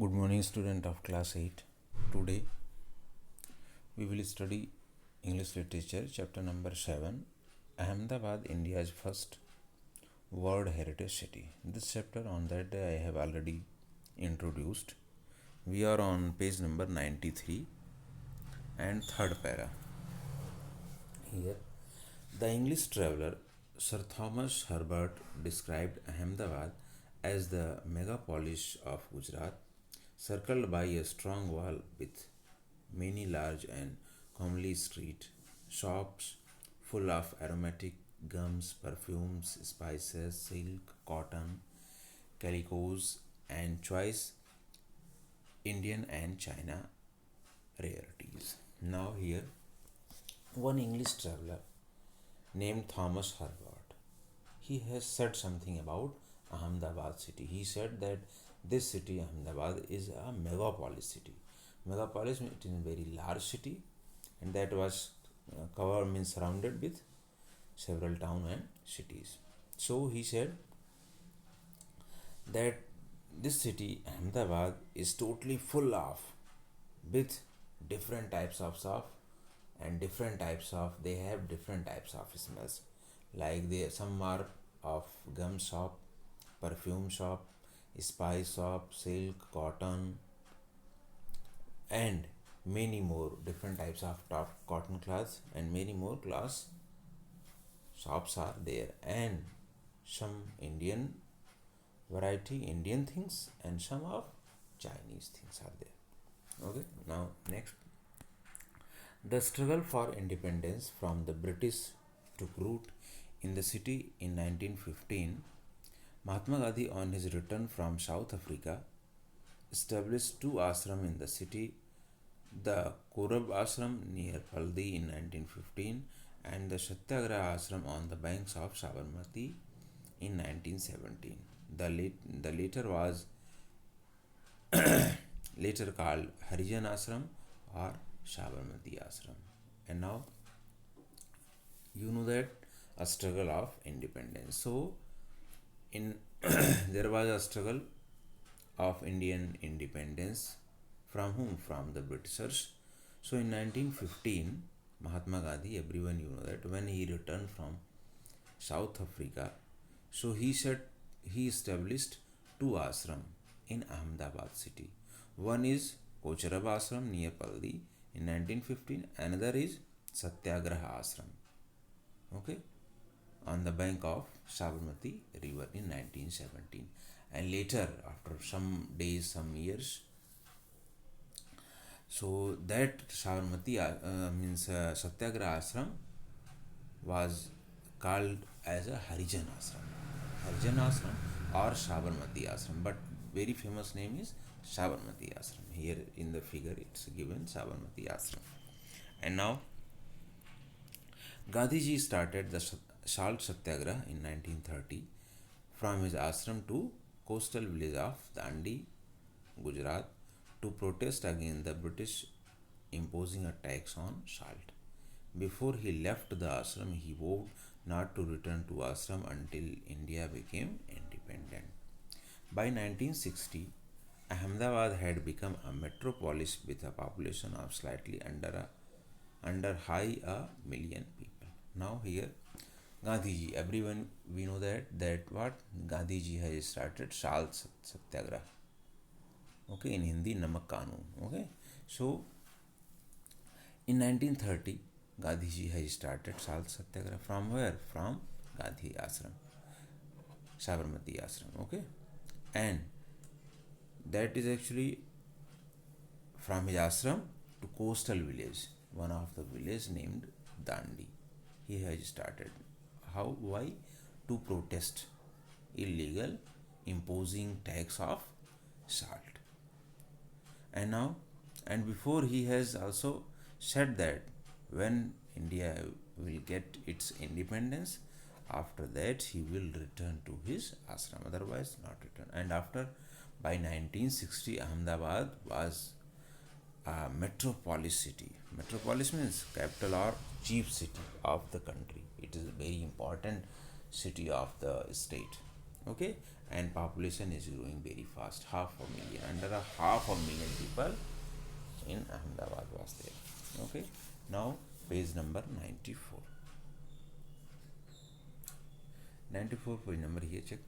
Good morning, student of class 8. Today we will study English literature, chapter number 7, Ahmedabad, India's first World Heritage City. This chapter on that day I have already introduced. We are on page number 93 and third para. Here, the English traveler Sir Thomas Herbert described Ahmedabad as the megapolis of Gujarat, circled by a strong wall with many large and comely street shops full of aromatic gums, perfumes, spices, silk, cotton, calicos, and choice Indian and China rarities. Now here, one English traveler named Thomas Herbert, he has said something about Ahmedabad city. He said that this city, Ahmedabad, is a megapolis city. Megapolis means it is a very large city, and that was covered means surrounded with several towns and cities. So he said that this city, Ahmedabad, is totally full of with different types of shop and different types of they have different types of smells, like they some are of gum shop, perfume shop, spice shop, silk, cotton, and many more different types of top cotton cloths and many more cloths shops are there, and some Indian variety Indian things and some of Chinese things are there. Okay, now next, the struggle for independence from the British took root in the city in 1915. Mahatma Gandhi, on his return from South Africa, established two ashrams in the city, the Korab Ashram near Paldi in 1915 and the Satyagraha Ashram on the banks of Sabarmati in 1917. The later was later called Harijan Ashram or Sabarmati Ashram. And now you know that a struggle of independence. So in there was a struggle of Indian independence from whom? From the Britishers. So in 1915, Mahatma Gandhi, everyone you know that when he returned from South Africa, so he established two ashram in Ahmedabad city. One is Kocharab Ashram near Paldi in 1915. Another is Satyagraha Ashram. Okay, on the bank of Sabarmati river in 1917. And later, after some days, some years, so that Sabarmati means Satyagraha Ashram was called as a Harijan Ashram or Sabarmati Ashram, but very famous name is Sabarmati Ashram. Here in the figure it's given Sabarmati Ashram. And now Gandhiji started the Salt Satyagraha in 1930 from his ashram to coastal village of Dandi, Gujarat, to protest against the British imposing a tax on salt. Before he left the ashram, he vowed not to return to ashram until India became independent. By 1960, Ahmedabad had become a metropolis with a population of slightly under high a million people. Now here, Gandhiji, everyone we know that what Gandhiji has started Salt Satyagraha. Okay, in Hindi Namak Kanun. Okay, so in 1930, Gandhiji has started Salt Satyagraha from where? From Gandhi Ashram, Sabarmati Ashram. Okay, and that is actually from his ashram to coastal village, one of the village named Dandi. He has started. How? Why? To protest illegal imposing tax of salt. And now, and before he has also said that when India will get its independence, after that he will return to his ashram, otherwise not return. And after, by 1960, Ahmedabad was a metropolis city. Metropolis means capital or chief city of the country. It is a very important city of the state. Okay, and population is growing very fast, half a million, under a half a million people in Ahmedabad was there. Okay, now page number 94. 94 page number here, check.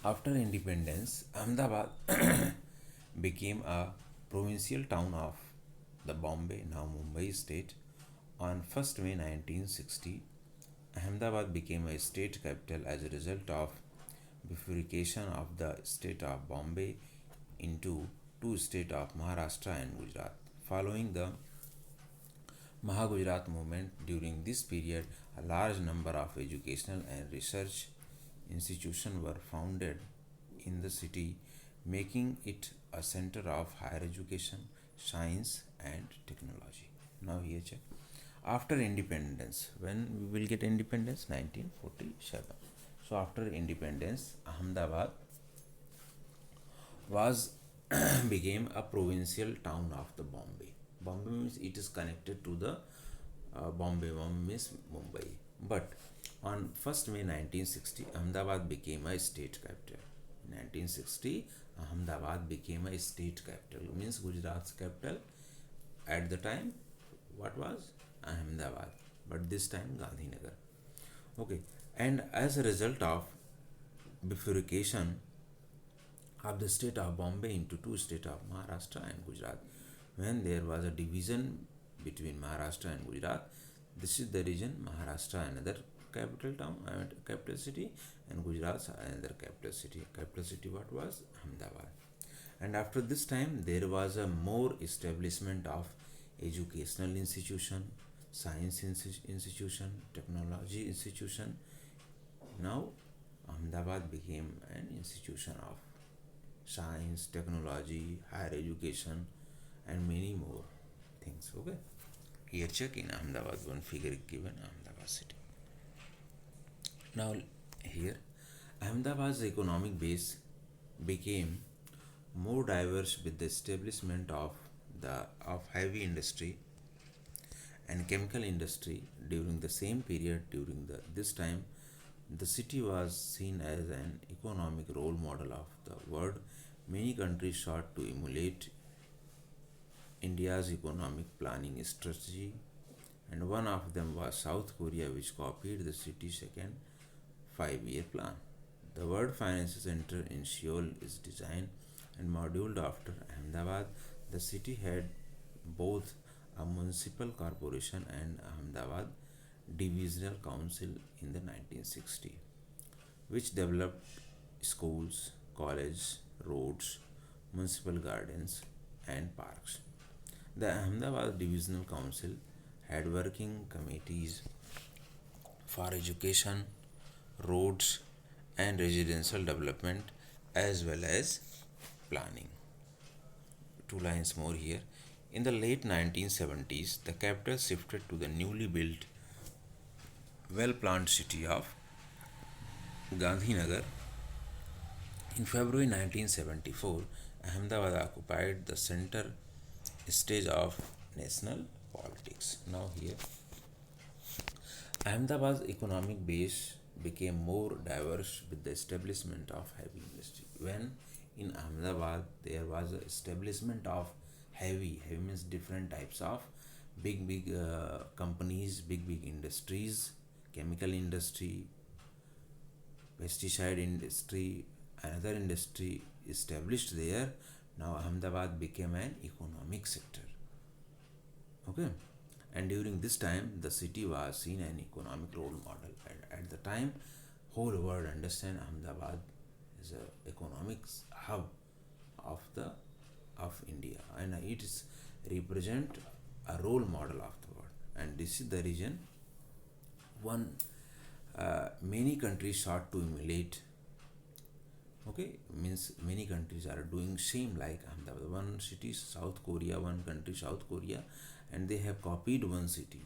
After independence, Ahmedabad became a provincial town of the Bombay, now Mumbai state. On 1st May 1960, Ahmedabad became a state capital as a result of bifurcation of the state of Bombay into two states of Maharashtra and Gujarat. Following the Mahagujarat movement, during this period, a large number of educational and research institutions were founded in the city, making it a center of higher education, science, and technology. Now, here check. After independence, when we will get independence? 1947. So, after independence, Ahmedabad was became a provincial town of the Bombay. Bombay means it is connected to the Bombay. Bombay means Mumbai. But on 1st May 1960, Ahmedabad became a state capital. In 1960, Ahmedabad became a state capital. Means Gujarat's capital. At the time, what was? Ahmedabad. But this time, Gandhinagar. Okay. And as a result of bifurcation of the state of Bombay into two states of Maharashtra and Gujarat, when there was a division between Maharashtra and Gujarat, this is the region Maharashtra another capital town, capital city, and Gujarat another capital city. Capital city what was? Ahmedabad. And after this time, there was a more establishment of educational institution, science institution, technology institution. Now, Ahmedabad became an institution of science, technology, higher education, and many more things. Okay. Here check in Ahmedabad, one figure given Ahmedabad city. Now here Ahmedabad's economic base became more diverse with the establishment of heavy industry and chemical industry during the same period. During this time, the city was seen as an economic role model of the world. Many countries sought to emulate India's economic planning strategy, and one of them was South Korea, which copied the city's second 5-year plan. The World Finance Center in Seoul is designed and modeled after Ahmedabad. The city had both a municipal corporation and Ahmedabad Divisional Council in the 1960s, which developed schools, colleges, roads, municipal gardens, and parks. The Ahmedabad Divisional Council had working committees for education, roads, and residential development as well as planning. Two lines more here. In the late 1970s, the capital shifted to the newly built, well planned city of Gandhinagar. In February 1974, Ahmedabad occupied the center stage of national politics. Now, here Ahmedabad's economic base became more diverse with the establishment of heavy industry. When in Ahmedabad there was a establishment of heavy means different types of big companies, big industries, chemical industry, pesticide industry, another industry established there. Now Ahmedabad became an economic sector. Okay. And during this time, the city was seen an economic role model. At the time, whole world understand Ahmedabad is a economics hub of India, and it is represent a role model of the world. And this is the region one many countries sought to emulate. Okay, means many countries are doing same like Ahmedabad. One city is South Korea, one country South Korea, and they have copied one city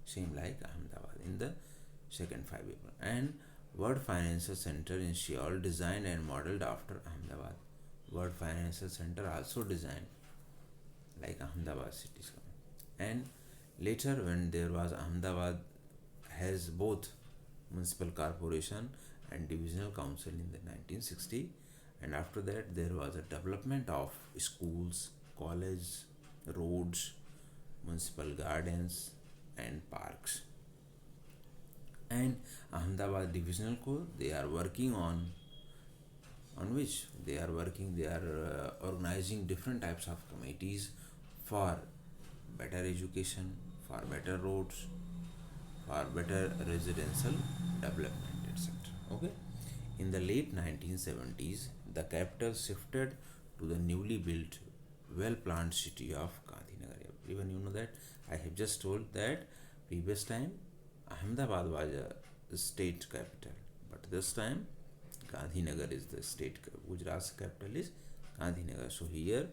same like Ahmedabad in the second 5-year plan. And World Financial Center in Seoul designed and modeled after Ahmedabad. World Financial Center also designed like Ahmedabad cities. And later when there was Ahmedabad has both municipal corporation and divisional council in the 1960. And after that there was a development of schools, college, roads, municipal gardens and parks. And Ahmedabad divisional co, they are working on which they are organizing different types of committees for better education, for better roads, for better residential development, etc. Okay. In the late 1970s, the capital shifted to the newly built, well-planned city of Gandhinagar. Even you know that I have just told that previous time Ahmedabad was a state capital, but this time Gandhinagar is the state. Gujarat's capital is Gandhinagar. So here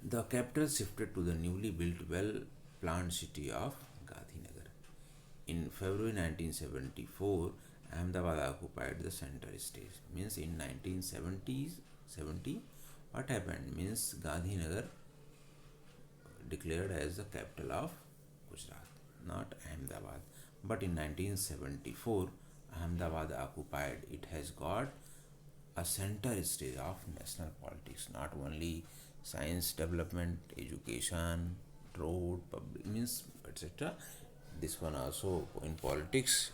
the capital shifted to the newly built, well-planned city of Gandhinagar. In February 1974, Ahmedabad occupied the center stage. Means in 1970, what happened? Means Gandhinagar declared as the capital of Gujarat, not Ahmedabad. But in 1974, Ahmedabad occupied. It has got a center stage of national politics, not only science development, education, road, public means etc. This one also in politics,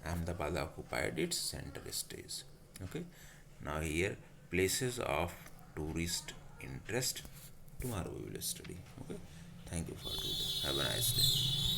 Ahmedabad occupied its center stage. Okay. Now here places of tourist interest. Tomorrow we will study. Okay. Thank you for today. Have a nice day.